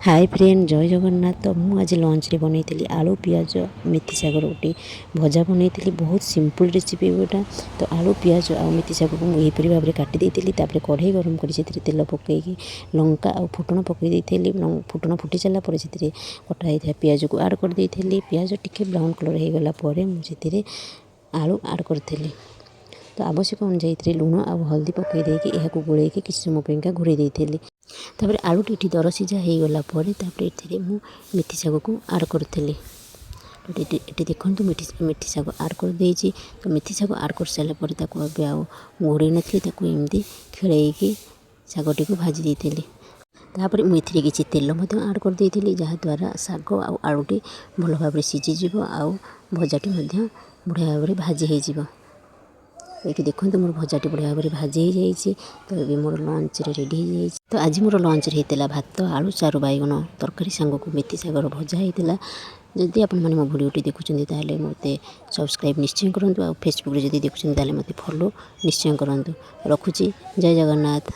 Hi friend जय जगन्नाथ। तो मुझे आज लंच रे बनई आलू पियाज मेथी सागर गोटे भजा बनई। बहुत सिंपल रेसिपी गोटा। तो आलू पियाज आ मेथी साग को मुझे भाव में काटी देती। कढ़ई गरम कर तेल पकईकि लंका आ फुटण पकई फुटण फुटी सारा पर कटा पियाज को आड कर देती। पियाज टिके ब्राउन कलर हो गला मुझे आलू आड करी। तो आवश्यक अनुसार लुण आ हल्दी पकई देकी यह गोल किसी समय घोड़े देती। तापर आलूटी ये दर सीझा हो गलापर ये मेथी साग को आड करी। ये देखो मेथी साग आड कर देछि। तो मेथी साग आड कर सारापर घोड़े नी एमती खेल शागटी को भाजी देती। तापर मुझे किसी तेल आड कर देती जहाद्वारा साग आलूटी भल भाव सीझीज आ भजाटी बढ़िया भाव में भाजी हो। ये देखो मोर भजाटी बढ़िया भाव में भाजी हो जाइए। तो ये मोर लंच रेडी हो जाइए। तो आज मोर लंच होता भात आलू चारू बैगन तरकारी सांग को मेथी सागर भजा होता। जदि आपण मैंने मो भिडियोटी देखुं ताले मते सब्सक्राइब निश्चय करूँ। आ फेसबुक जब देखुं ताले मते फॉलो निश्चय करूँ। रखुची जय जगन्नाथ।